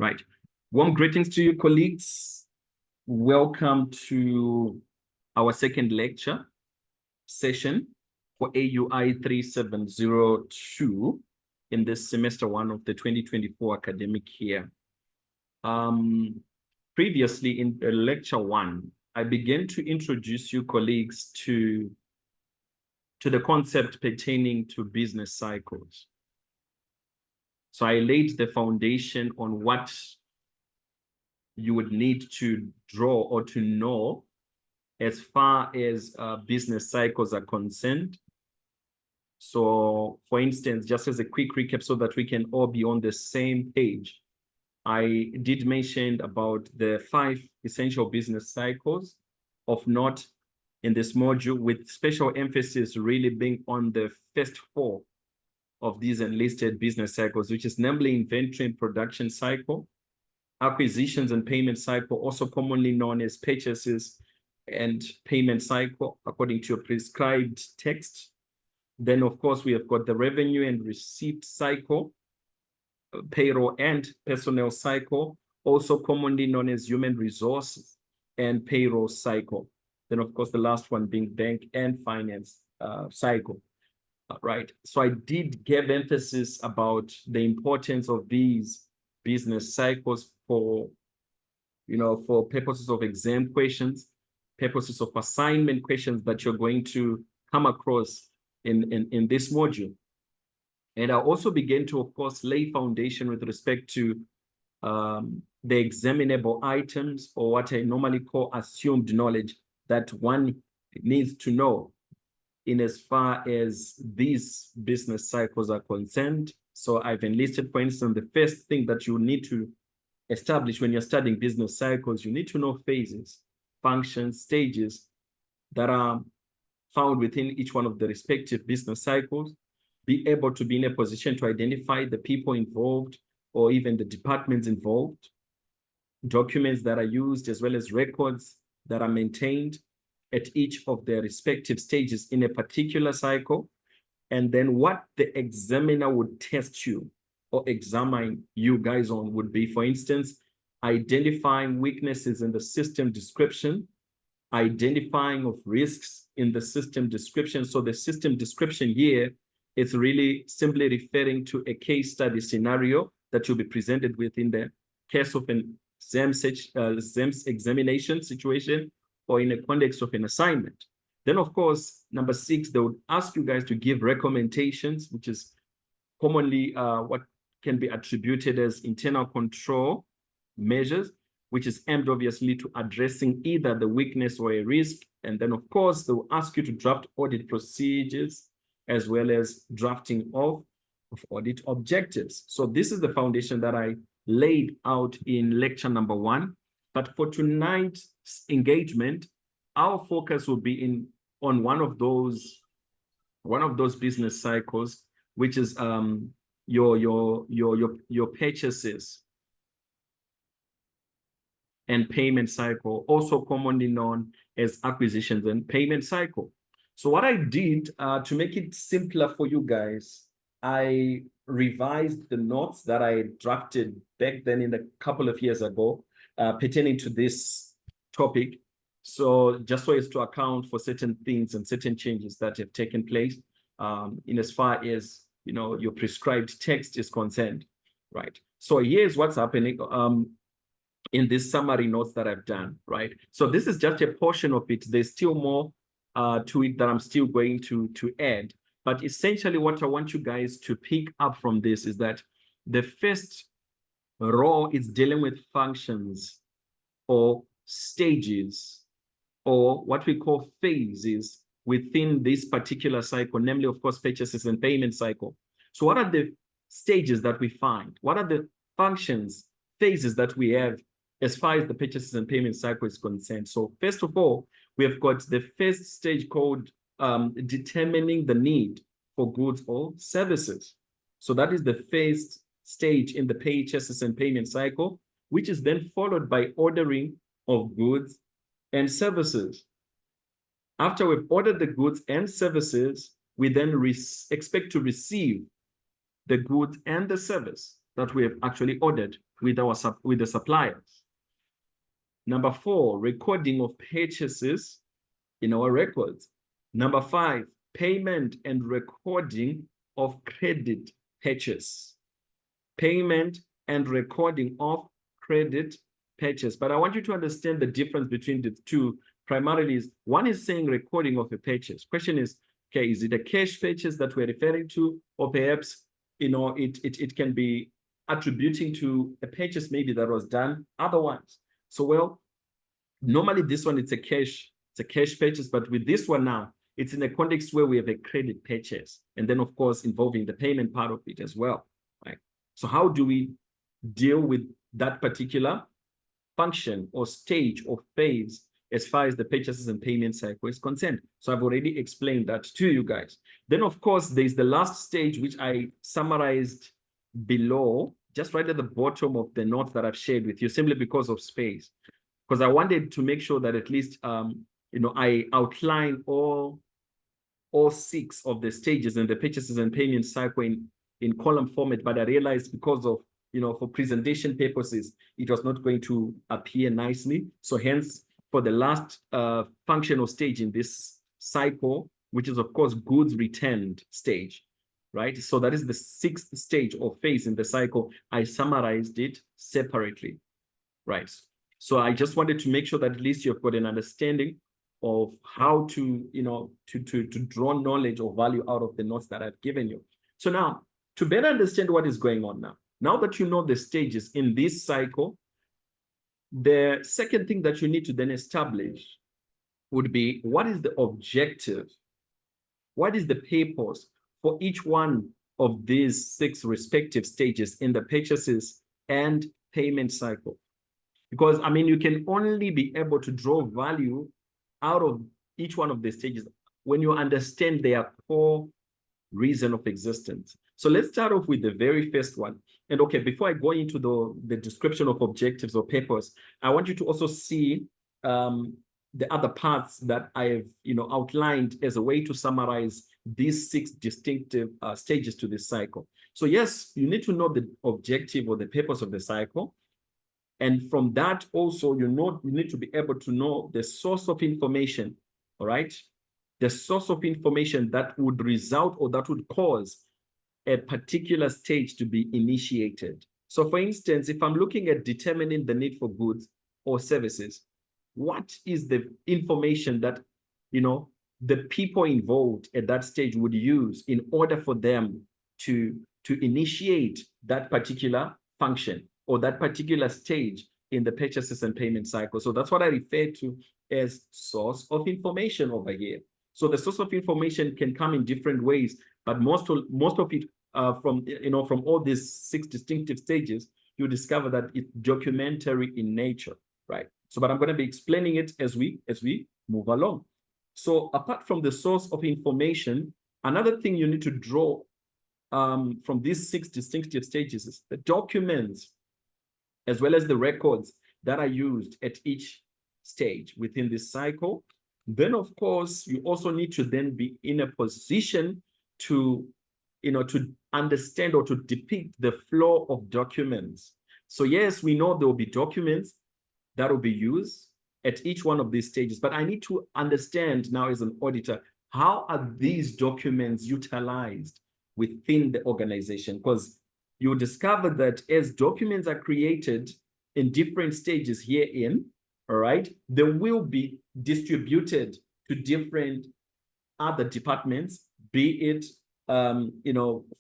Right. Warm greetings to you, colleagues. Welcome to our second lecture session for AUI 3702 in this semester one of the 2024 academic year. Previously in lecture one, I began to introduce you, colleagues, to the concept pertaining to business cycles. So I laid the foundation on what you would need to draw or to know as far as business cycles are concerned. So, for instance, just as a quick recap so that we can all be on the same page, I did mention about the 5 essential business cycles of note in this module, with special emphasis really being on the first 4 of these enlisted business cycles, which is namely inventory and production cycle, acquisitions and payment cycle, also commonly known as purchases and payment cycle, according to a prescribed text. Then, of course, we have got the revenue and receipt cycle, payroll and personnel cycle, also commonly known as human resources and payroll cycle. Then, of course, the last one being bank and finance cycle. Right. So I did give emphasis about the importance of these business cycles for, for purposes of exam questions, purposes of assignment questions that you're going to come across in this module. And I also began to, of course, lay foundation with respect to the examinable items, or what I normally call assumed knowledge, that one needs to know in as far as these business cycles are concerned. So I've enlisted, for instance, the first thing that you need to establish when you're studying business cycles, you need to know phases, functions, stages that are found within each one of the respective business cycles, be able to be in a position to identify the people involved or even the departments involved, documents that are used, as well as records that are maintained at each of their respective stages in a particular cycle, and then what the examiner would test you or examine you guys on would be, for instance, identifying weaknesses in the system description, identifying of risks in the system description. So the system description here is really simply referring to a case study scenario that you'll be presented with in the case of an exams examination situation, or in a context of an assignment. Then, of course, number 6, they would ask you guys to give recommendations, which is commonly what can be attributed as internal control measures, which is aimed obviously to addressing either the weakness or a risk. And then, of course, they will ask you to draft audit procedures, as well as drafting of audit objectives. So this is the foundation that I laid out in lecture number 1. But for tonight's engagement, our focus will be on one of those business cycles, which is your purchases and payment cycle, also commonly known as acquisitions and payment cycle. So what I did to make it simpler for you guys, I revised the notes that I drafted back then in a couple of years ago, pertaining to this topic. So just so as to account for certain things and certain changes that have taken place in as far as, your prescribed text is concerned, right? So here's what's happening in this summary notes that I've done, right? So this is just a portion of it. There's still more to it that I'm still going to add. But essentially what I want you guys to pick up from this is that the first row is dealing with functions or stages, or what we call phases within this particular cycle, namely, of course, purchases and payment cycle. So what are the stages that we find? What are the functions, phases that we have as far as the purchases and payment cycle is concerned? So first of all, we have got the first stage called determining the need for goods or services. So that is the first stage in the purchases and payment cycle, which is then followed by ordering of goods and services. After we've ordered the goods and services, we then expect to receive the goods and the service. that we have actually ordered with the suppliers. Number 4, recording of purchases in our records. Number 5, payment and recording of credit purchase. Payment and recording of credit purchase. But I want you to understand the difference between the two. Primarily, one is saying recording of a purchase. Question is, okay, is it a cash purchase that we're referring to, or perhaps it can be attributing to a purchase maybe that was done otherwise. So, well, normally this one it's a cash purchase, but with this one now, it's in a context where we have a credit purchase, and then of course involving the payment part of it as well, right? So how do we deal with that particular function or stage or phase as far as the purchases and payment cycle is concerned? So I've already explained that to you guys. Then, of course, there's the last stage, which I summarized below, just right at the bottom of the notes that I've shared with you, simply because of space. Because I wanted to make sure that at least, I outline all 6 of the stages in the purchases and payment cycle in column format, but I realized because of, for presentation purposes, it was not going to appear nicely. So hence, for the last functional stage in this cycle, which is, of course, goods returned stage, right? So that is the 6th stage or phase in the cycle. I summarized it separately, right? So I just wanted to make sure that at least you've got an understanding of how to, to draw knowledge or value out of the notes that I've given you. So now, to better understand what is going on now that you know the stages in this cycle, the second thing that you need to then establish would be, what is the objective? What is the purpose for each one of these 6 respective stages in the purchases and payment cycle? Because, I mean, you can only be able to draw value out of each one of the stages when you understand their core reason of existence. So let's start off with the very first one. And okay, before I go into the description of objectives or purpose, I want you to also see the other parts that I have, outlined as a way to summarize these 6 distinctive stages to this cycle. So yes, you need to know the objective or the purpose of the cycle. And from that also, you need to be able to know the source of information, all right? The source of information that would result or that would cause a particular stage to be initiated. So for instance, if I'm looking at determining the need for goods or services, what is the information that, the people involved at that stage would use in order for them to initiate that particular function or that particular stage in the purchases and payment cycle? So that's what I refer to as source of information over here. So the source of information can come in different ways, but most of it from all these 6 distinctive stages, you discover that it's documentary in nature, right? So, but I'm going to be explaining it as we move along. So apart from the source of information, another thing you need to draw from these 6 distinctive stages is the documents, as well as the records that are used at each stage within this cycle. Then, of course, you also need to then be in a position to, to understand or to depict the flow of documents. So yes, we know there will be documents that will be used at each one of these stages, but I need to understand now as an auditor, how are these documents utilized within the organization? Because you discover that as documents are created in different stages herein, all right, they will be distributed to different other departments, be it, of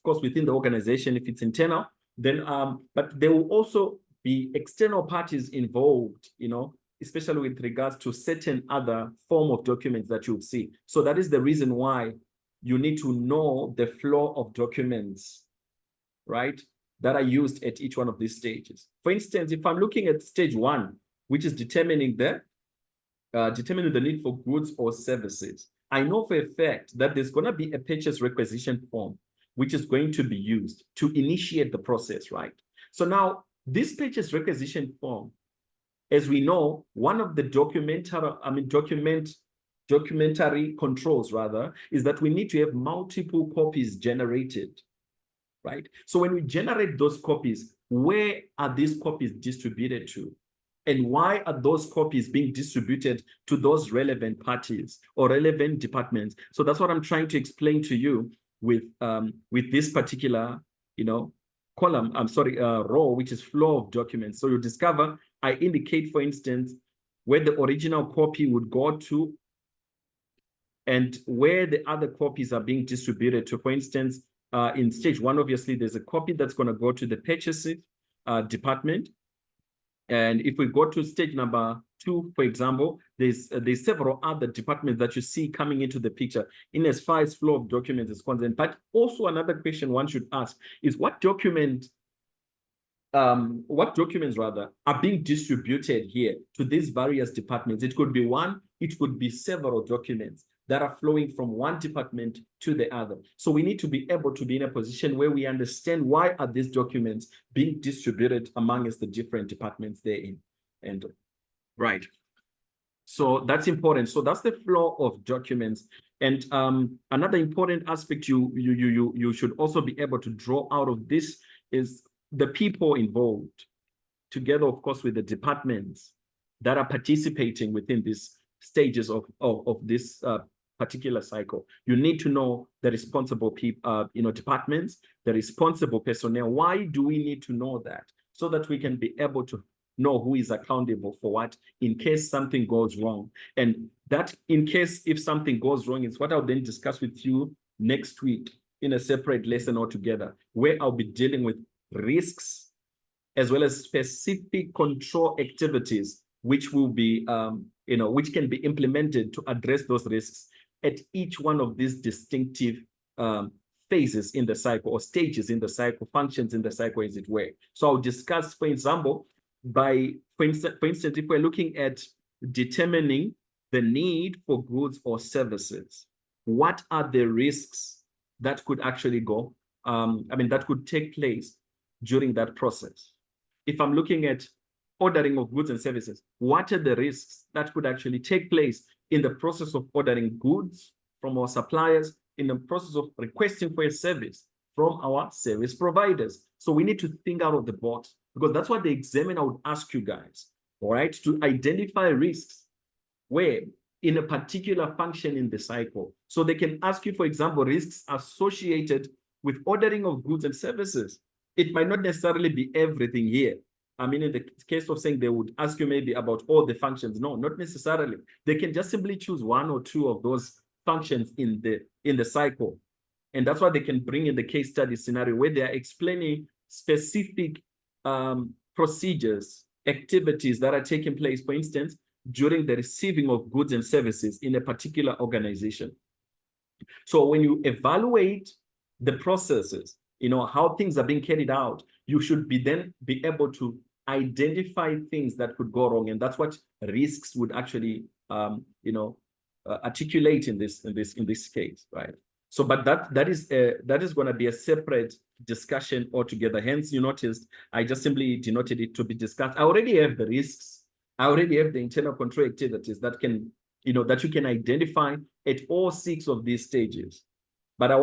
course, within the organization, if it's internal, then, but there will also be external parties involved, especially with regards to certain other form of documents that you'll see. So that is the reason why you need to know the flow of documents, right, that are used at each one of these stages. For instance, if I'm looking at stage 1, which is determining the need for goods or services, I know for a fact that there's going to be a purchase requisition form, which is going to be used to initiate the process, right? So now, this purchase requisition form, as we know, one of the documentary controls, rather, is that we need to have multiple copies generated, right? So when we generate those copies, where are these copies distributed to? And why are those copies being distributed to those relevant parties or relevant departments? So that's what I'm trying to explain to you with this particular, column, row, which is flow of documents. So you discover, I indicate, for instance, where the original copy would go to and where the other copies are being distributed to. For instance, in stage one, obviously, there's a copy that's going to go to the purchasing department. And if we go to stage number 2, for example, there's several other departments that you see coming into the picture in as far as flow of documents is concerned. But also another question one should ask is what documents rather are being distributed here to these various departments? It could be one, it could be several documents that are flowing from one department to the other. So we need to be able to be in a position where we understand why are these documents being distributed amongst the different departments they're in. And right. So that's important. So that's the flow of documents. And another important aspect you should also be able to draw out of this is the people involved, together, of course, with the departments that are participating within these stages of this particular cycle. You need to know the responsible people, departments, the responsible personnel. Why do we need to know that? So that we can be able to know who is accountable for what in case something goes wrong. And that in case if something goes wrong is what I'll then discuss with you next week in a separate lesson altogether, where I'll be dealing with risks as well as specific control activities which will be which can be implemented to address those risks at each one of these distinctive phases in the cycle or stages in the cycle, functions in the cycle, as it were. So I'll discuss, for example, for instance, if we're looking at determining the need for goods or services, what are the risks that could actually that could take place during that process? If I'm looking at ordering of goods and services, what are the risks that could actually take place in the process of ordering goods from our suppliers, in the process of requesting for a service from our service providers? So we need to think out of the box, because that's what the examiner would ask you guys, all right, to identify risks where in a particular function in the cycle. So they can ask you, for example, risks associated with ordering of goods and services. It might not necessarily be everything here. I mean, in the case of saying they would ask you maybe about all the functions. No, not necessarily. They can just simply choose one or two of those functions in the cycle. And that's why they can bring in the case study scenario where they are explaining specific procedures, activities that are taking place, for instance, during the receiving of goods and services in a particular organization. So when you evaluate the processes, how things are being carried out, you should then be able to identify things that could go wrong. And that's what risks would actually, articulate in this case, right? So, but that is going to be a separate discussion altogether. Hence, you noticed I just simply denoted it to be discussed. I already have the risks. I already have the internal control activities that can, that you can identify at all 6 of these stages. But I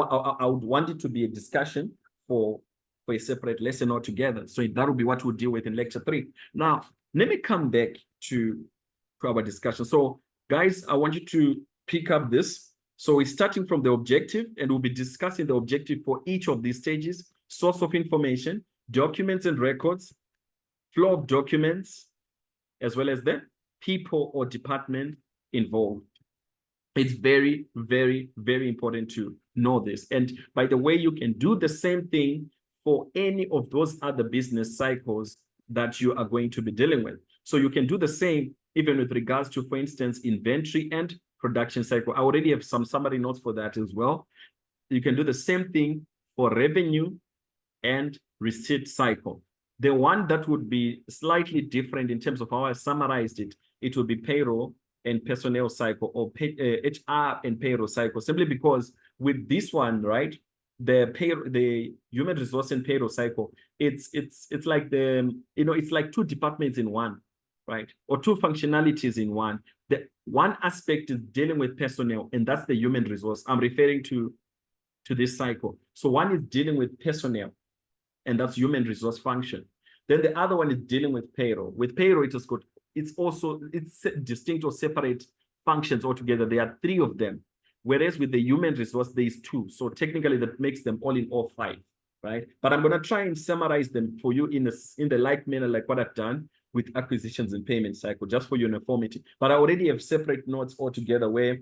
would want it to be a discussion for a separate lesson altogether. So that will be what we'll deal with in lecture 3. Now, let me come back to our discussion. So, guys, I want you to pick up this. So we're starting from the objective, and we'll be discussing the objective for each of these stages: source of information, documents and records, flow of documents, as well as the people or department involved. It's very, very, very important to know this. And by the way, you can do the same thing for any of those other business cycles that you are going to be dealing with. So you can do the same even with regards to, for instance, inventory and production cycle. I already have some summary notes for that as well. You can do the same thing for revenue and receipt cycle. The one that would be slightly different in terms of how I summarized it, it would be payroll and personnel cycle, or HR and payroll cycle, simply because with this one, right, the human resource and payroll cycle, it's like it's like 2 departments in one, right? Or 2 functionalities in one. The one aspect is dealing with personnel, and that's the human resource. I'm referring to to this cycle. So one is dealing with personnel, and that's human resource function. Then the other one is dealing with payroll. With payroll, it's distinct or separate functions altogether. There are 3 of them. Whereas with the human resource, there is 2. So technically that makes them all in all 5, right? But I'm going to try and summarize them for you in the like manner, like what I've done with acquisitions and payment cycle, just for uniformity. But I already have separate notes altogether where,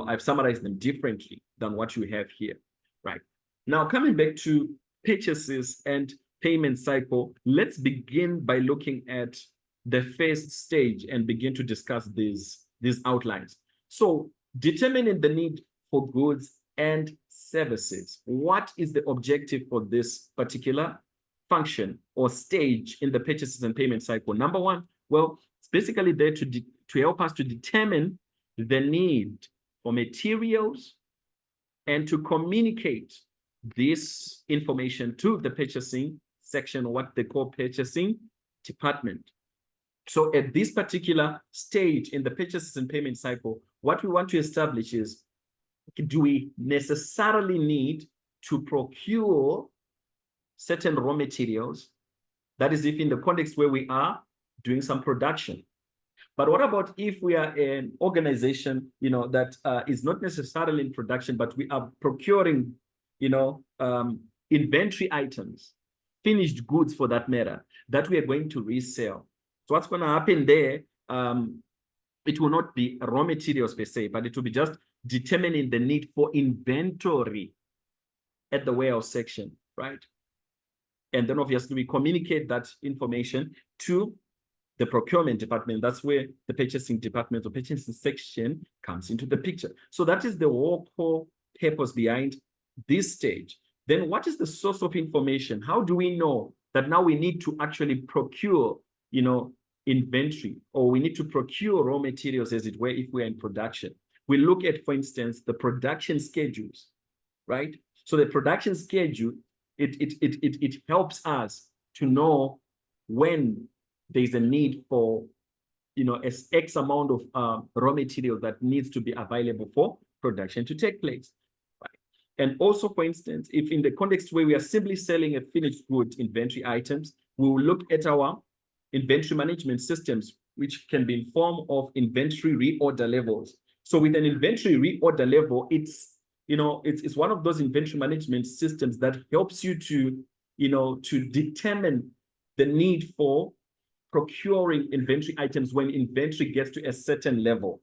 I've summarized them differently than what you have here, right? Now, coming back to purchases and payment cycle, let's begin by looking at the first stage and begin to discuss these outlines. So determining the need for goods and services. What is the objective for this particular function or stage in the purchases and payment cycle? Number one, well, it's basically there to help us to determine the need for materials and to communicate this information to the purchasing section, or what they call purchasing department. So at this particular stage in the purchases and payment cycle, what we want to establish is, do we necessarily need to procure certain raw materials? That is if in the context where we are doing some production. But what about if we are an organization, that is not necessarily in production, but we are procuring, inventory items, finished goods for that matter, that we are going to resell. So what's going to happen there, it will not be raw materials per se, but it will be just determining the need for inventory at the warehouse section, right? And then obviously we communicate that information to the procurement department. That's where the purchasing department or purchasing section comes into the picture. So that is the whole core purpose behind this stage. Then what is the source of information? How do we know that now we need to actually procure, inventory, or we need to procure raw materials, as it were, if we're in production? We look at, for instance, the production schedules, right? So the production schedule, it helps us to know when there's a need for, X amount of raw material that needs to be available for production to take place, right? And also, for instance, if in the context where we are simply selling a finished good inventory items, we will look at our inventory management systems, which can be in form of inventory reorder levels. So with an inventory reorder level, it's one of those inventory management systems that helps you to, to determine the need for procuring inventory items when inventory gets to a certain level,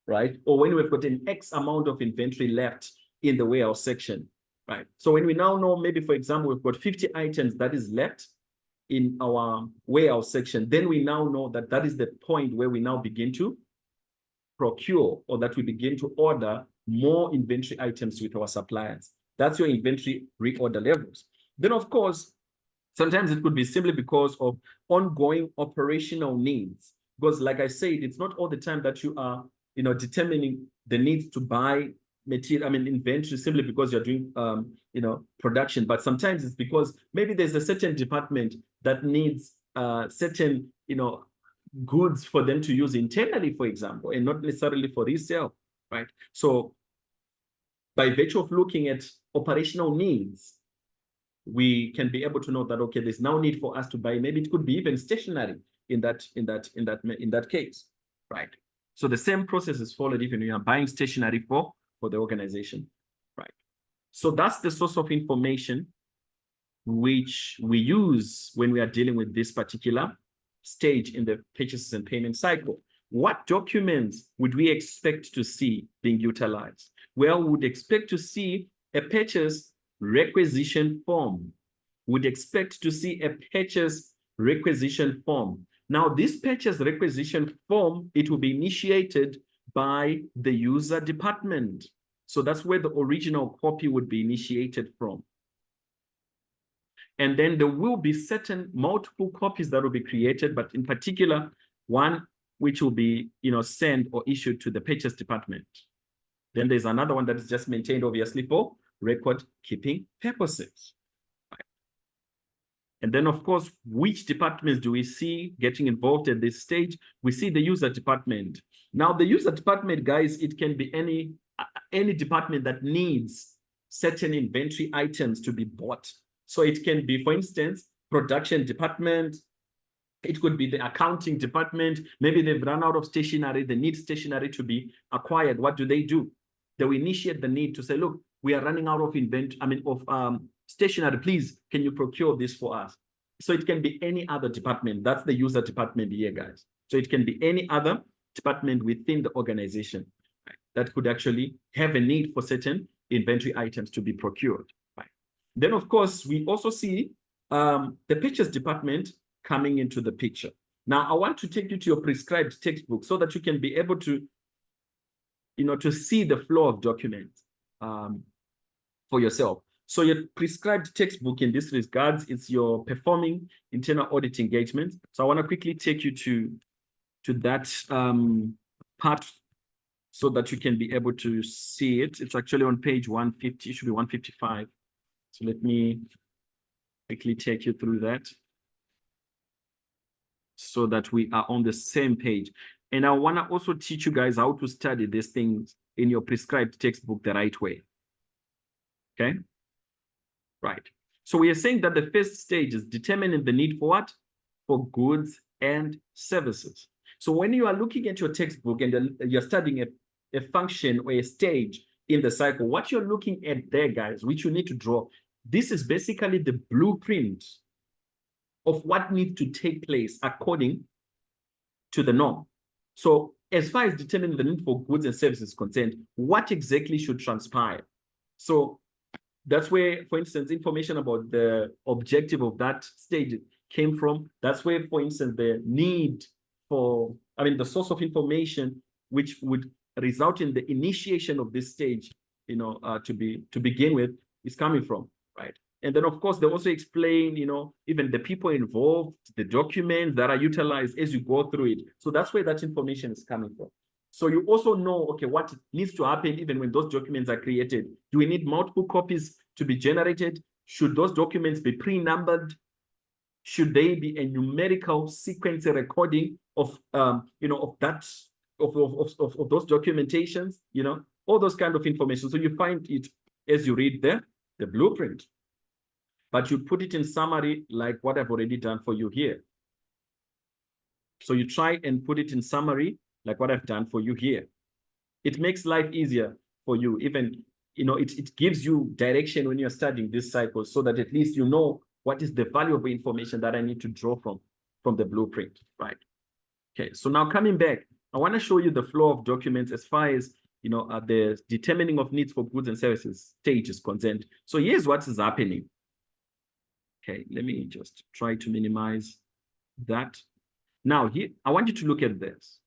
right? Or when we've got an X amount of inventory left in the warehouse section, right? So when we now know, maybe for example, we've got 50 items that is left in our warehouse section, then we now know that that is the point where we now begin to procure, or that we begin to order more inventory items with our suppliers. That's your inventory reorder levels. Then, of course, sometimes it could be simply because of ongoing operational needs. Because like I said, it's not all the time that you are, determining the needs to buy material, inventory, simply because you're doing, production. But sometimes it's because maybe there's a certain department that needs certain, goods for them to use internally, for example, and not necessarily for resale, right? So by virtue of looking at operational needs, we can be able to know that, okay, there's now need for us to buy, maybe it could be even stationary in that case, right? So the same process is followed even when you are buying stationery for the organization, right? So that's the source of information which we use when we are dealing with this particular stage in the purchases and payment cycle. What documents would we expect to see being utilized? Well, we would expect to see a purchase requisition form. Would expect to see a purchase requisition form. Now, this purchase requisition form, it will be initiated by the user department. So that's where the original copy would be initiated from. And then there will be certain multiple copies that will be created, but in particular, one which will be, sent or issued to the purchase department. Then there's another one that is just maintained, obviously, for record keeping purposes. Right. And then, of course, which departments do we see getting involved at this stage? We see the user department. Now, the user department, guys, it can be any department that needs certain inventory items to be bought. So it can be, for instance, production department. It could be the accounting department. Maybe they've run out of stationery. They need stationery to be acquired. What do? They will initiate the need to say, look, we are running out of stationery. Please, can you procure this for us? So it can be any other department. That's the user department here, guys. So it can be any other department within the organization, right, that could actually have a need for certain inventory items to be procured. Right. Then, of course, we also see the purchase department coming into the picture. Now, I want to take you to your prescribed textbook so that you can be able to, to see the flow of documents for yourself. So your prescribed textbook in this regards, it's your performing internal audit engagement. So I want to quickly take you to that part so that you can be able to see it. It's actually on page 150, it should be 155. So let me quickly take you through that so that we are on the same page. And I want to also teach you guys how to study these things in your prescribed textbook the right way. Okay? Right. So we are saying that the first stage is determining the need for what? For goods and services. So when you are looking at your textbook and you're studying a function or a stage in the cycle, what you're looking at there, guys, which you need to draw, this is basically the blueprint of what needs to take place according to the norm. So as far as determining the need for goods and services is concerned, what exactly should transpire? So that's where, for instance, information about the objective of that stage came from. That's where, for instance, the need for, the source of information which would result in the initiation of this stage, to begin with, is coming from, right? And then, of course, they also explain, even the people involved, the documents that are utilized as you go through it. So that's where that information is coming from. So you also know, okay, what needs to happen even when those documents are created. Do we need multiple copies to be generated? Should those documents be pre-numbered? Should they be a numerical sequence recording of, of those documentations? All those kind of information. So you find it as you read the blueprint, but you put it in summary like what I've already done for you here. So you try and put it in summary like what I've done for you here. It makes life easier for you. Even, it gives you direction when you're studying this cycle so that at least you know what is the valuable information that I need to draw from the blueprint, right? Okay, so now coming back, I want to show you the flow of documents as far as, the determining of needs for goods and services stage is concerned. So here's what is happening. Okay, let me just try to minimize that. Now, here, I want you to look at this.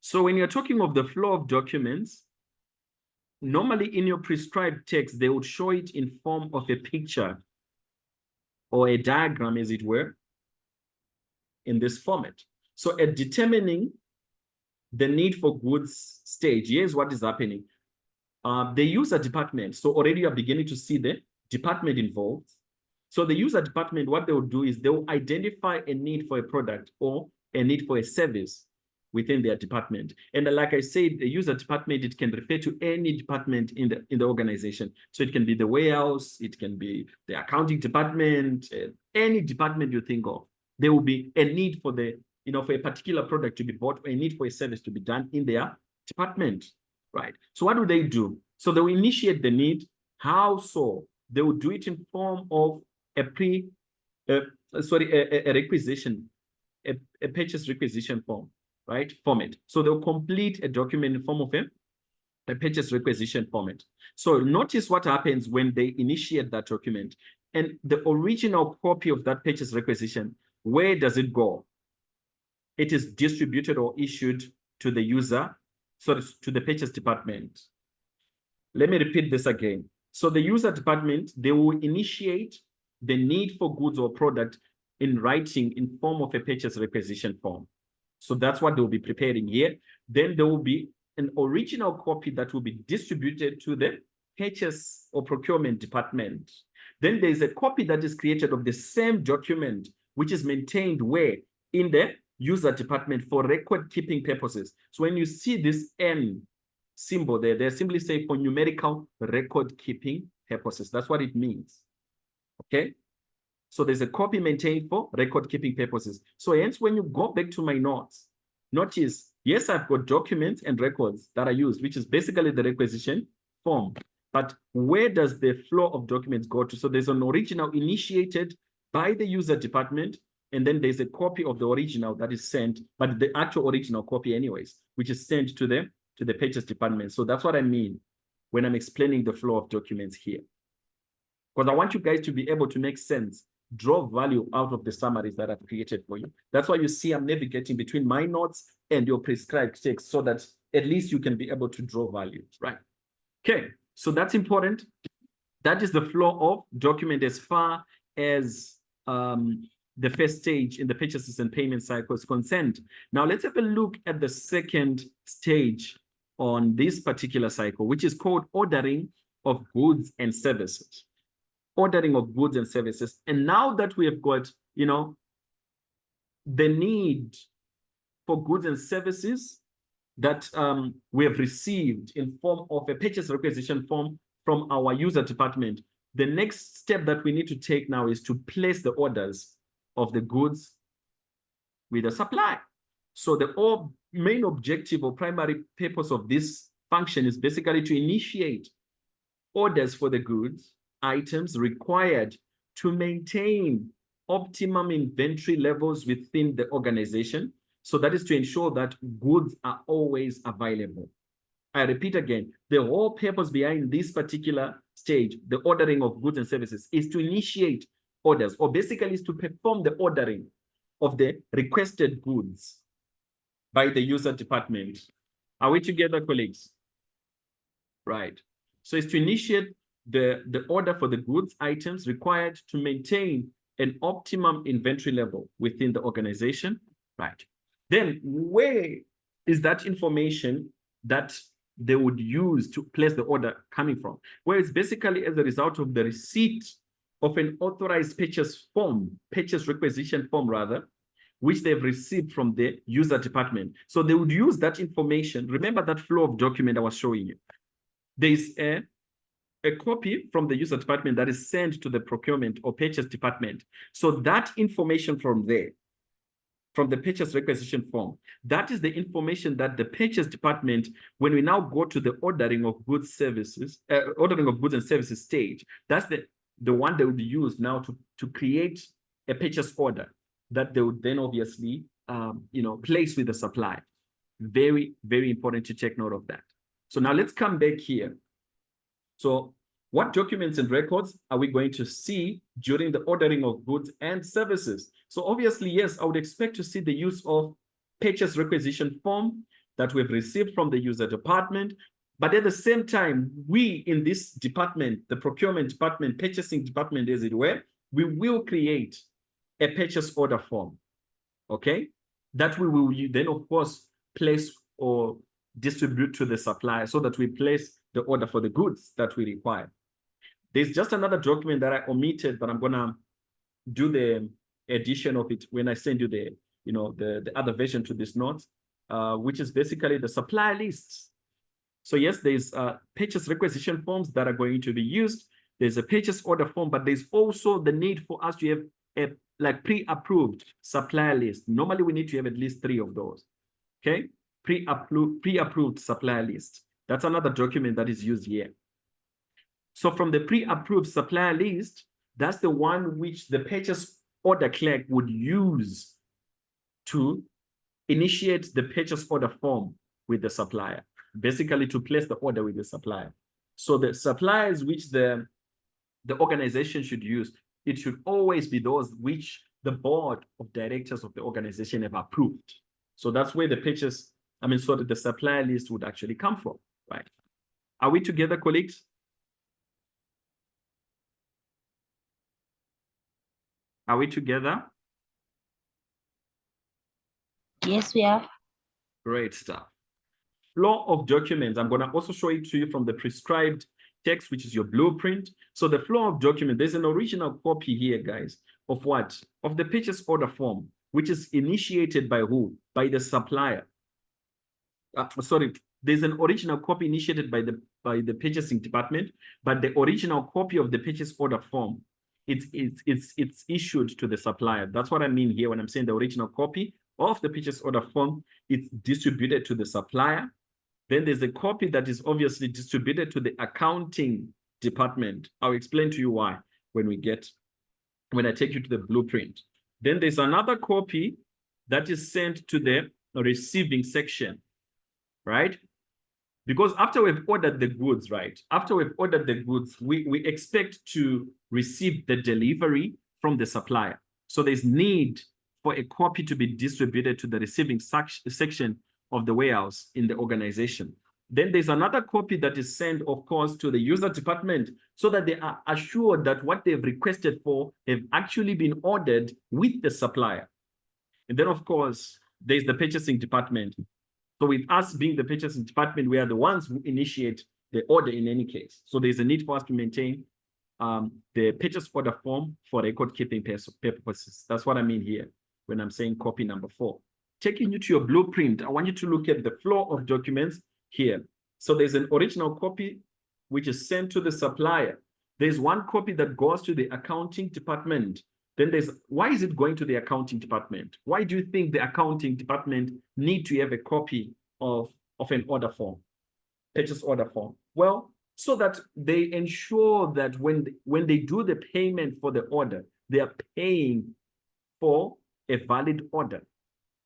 So when you're talking of the flow of documents, normally in your prescribed text, they would show it in form of a picture or a diagram, as it were, in this format. So at determining the need for goods stage, here's what is happening. The user department, so already you're beginning to see the department involved. So the user department, what they will do is they will identify a need for a product or a need for a service within their department. And like I said, the user department, it can refer to any department in the organization. So it can be the warehouse, it can be the accounting department, any department you think of. There will be a need for for a particular product to be bought or a need for a service to be done in their department, right? So what do they do? So they will initiate the need. How so? They will do it in form of a requisition, a purchase requisition form, right? Format. So they'll complete a document in form of a purchase requisition format. So notice what happens when they initiate that document. And the original copy of that purchase requisition, where does it go? It is distributed or issued to the user, so to the purchase department. Let me repeat this again. So the user department, they will initiate the need for goods or product in writing in form of a purchase requisition form. So that's what they'll be preparing here. Then there will be an original copy that will be distributed to the purchase or procurement department. Then there's a copy that is created of the same document, which is maintained where? In the user department for record keeping purposes. So when you see this N symbol there. They simply say for numerical record keeping purposes. That's what it means. Okay. So there's a copy maintained for record keeping purposes. So hence, when you go back to my notes, notice, yes, I've got documents and records that are used, which is basically the requisition form. But where does the flow of documents go to? So there's an original initiated by the user department, and then there's a copy of the original that is sent, but the actual original copy anyways, which is sent to the purchase department. So that's what I mean when I'm explaining the flow of documents here. Because I want you guys to be able to make sense, draw value out of the summaries that I've created for you. That's why you see I'm navigating between my notes and your prescribed text so that at least you can be able to draw value, right? Okay, so that's important. That is the flow of document as far as the first stage in the purchases and payment cycle is concerned. Now let's have a look at the second stage on this particular cycle, which is called ordering of goods and services. Ordering of goods and services. And now that we have got, you know, the need for goods and services that we have received in form of a purchase requisition form from our user department, the next step that we need to take now is to place the orders of the goods with the supply. So the main objective or primary purpose of this function is basically to initiate orders for the goods, items required to maintain optimum inventory levels within the organization. So that is to ensure that goods are always available. I repeat again, the whole purpose behind this particular stage, the ordering of goods and services, is to initiate orders, or basically is to perform the ordering of the requested goods by the user department. Are we together, colleagues? Right. So it's to initiate the order for the goods items required to maintain an optimum inventory level within the organization, right? Then where is that information that they would use to place the order coming from? Where it's basically as a result of the receipt of an authorized purchase form, purchase requisition form rather, which they've received from the user department. So they would use that information. Remember that flow of document I was showing you. There's a copy from the user department that is sent to the procurement or purchase department. So that information from there, from the purchase requisition form, that is the information that the purchase department, when we now go to the ordering of goods services, ordering of goods and services stage, that's the one that would be used now to create a purchase order that they would then obviously place with the supplier. Very, very important to take note of that. So now let's come back here. So what documents and records are we going to see during the ordering of goods and services? So obviously, yes, I would expect to see the use of purchase requisition form that we've received from the user department. But at the same time, we in this department, the procurement department, purchasing department, as it were, we will create a purchase order form, okay? That we will then, of course, place or distribute to the supplier so that we place the order for the goods that we require. There's just another document that I omitted, but I'm gonna do the addition of it when I send you the other version to this note, which is basically the supplier lists. So yes, there's purchase requisition forms that are going to be used. There's a purchase order form, but there's also the need for us to have a pre-approved supplier list. Normally, we need to have at least 3 of those. Okay, pre-approved supplier list. That's another document that is used here. So from the pre-approved supplier list, that's the one which the purchase order clerk would use to initiate the purchase order form with the supplier, basically to place the order with the supplier. So the suppliers which the organization should use, it should always be those which the board of directors of the organization have approved. So that's where the the supplier list would actually come from, right? Are we together, colleagues? Are we together? Yes, we are. Great stuff. Flow of documents. I'm going to also show it to you from the prescribed text, which is your blueprint. So the flow of document, there's an original copy here, guys, of what? Of the purchase order form, which is initiated by who? By the supplier. there's an original copy initiated by the purchasing department, but the original copy of the purchase order form, it's issued to the supplier. That's what I mean here when I'm saying the original copy of the purchase order form, it's distributed to the supplier. Then there's a copy that is obviously distributed to the accounting department. I'll explain to you why when I take you to the blueprint. Then there's another copy that is sent to the receiving section, right? Because after we've ordered the goods, right? After we've ordered the goods, we expect to receive the delivery from the supplier. So there's need for a copy to be distributed to the receiving section of the warehouse in the organization. Then there's another copy that is sent, of course, to the user department so that they are assured that what they've requested for have actually been ordered with the supplier. And then, of course, there's the purchasing department. So with us being the purchasing department, we are the ones who initiate the order in any case. So there's a need for us to maintain the purchase order form for record keeping purposes. That's what I mean here when I'm saying copy number 4. Taking you to your blueprint, I want you to look at the flow of documents here. So there's an original copy which is sent to the supplier. There's one copy that goes to the accounting department. Then why is it going to the accounting department? Why do you think the accounting department need to have a copy of an order form, purchase order form? Well, so that they ensure that when they do the payment for the order, they are paying for a valid order,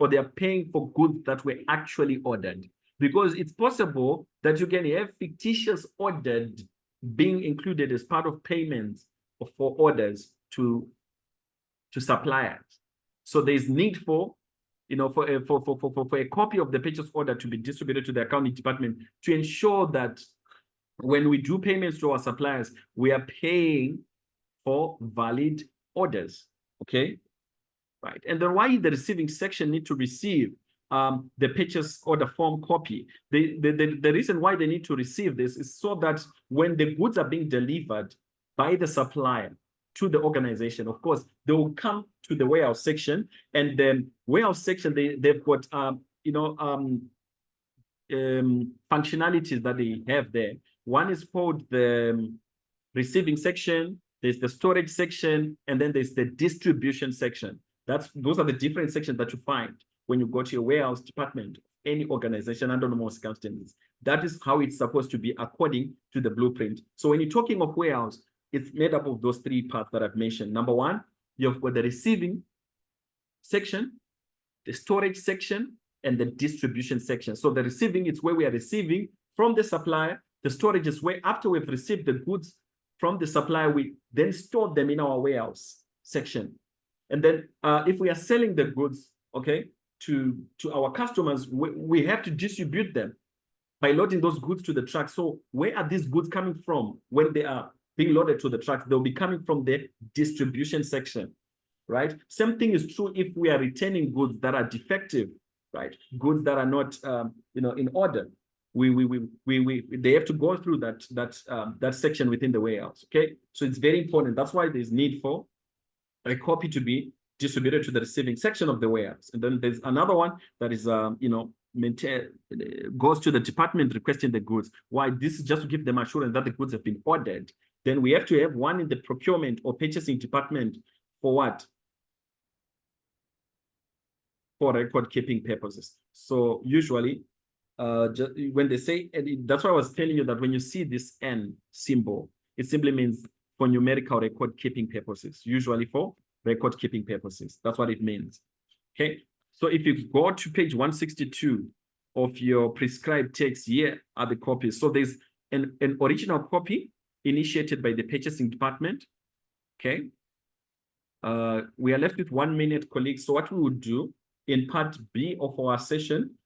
or they are paying for goods that were actually ordered. Because it's possible that you can have fictitious ordered being included as part of payments for orders to suppliers. So there's need for, for a copy of the purchase order to be distributed to the accounting department to ensure that when we do payments to our suppliers, we are paying for valid orders. Okay, right. And then why the receiving section need to receive the purchase order form copy? The reason why they need to receive this is so that when the goods are being delivered by the supplier to the organization, of course, they will come to the warehouse section, and then warehouse section, they've got functionalities that they have there. One is called the receiving section, there's the storage section, and then there's the distribution section. Those are the different sections that you find when you go to your warehouse department, any organization under normal circumstances. That is how it's supposed to be according to the blueprint. So when you're talking of warehouse, it's made up of those 3 parts that I've mentioned. Number 1, you've got the receiving section, the storage section, and the distribution section. So the receiving is where we are receiving from the supplier. The storage is where after we've received the goods from the supplier, we then store them in our warehouse section. And then if we are selling the goods, okay, to our customers, we have to distribute them by loading those goods to the truck. So where are these goods coming from when they are being loaded to the trucks? They'll be coming from the distribution section, right? Same thing is true if we are returning goods that are defective, right? Goods that are not, in order. They have to go through that section within the warehouse. Okay, so it's very important. That's why there's need for a copy to be distributed to the receiving section of the warehouse. And then there's another one that is, goes to the department requesting the goods. Why? This is just to give them assurance that the goods have been ordered. Then we have to have one in the procurement or purchasing department for what? For record keeping purposes. So usually, when they say, and that's why I was telling you that when you see this N symbol, it simply means for numerical record keeping purposes, usually for record keeping purposes. That's what it means. Okay. So if you go to page 162 of your prescribed text, here are the copies. So there's an original copy initiated by the purchasing department. Okay. We are left with 1 minute, colleagues. So what we would do in part B of our session,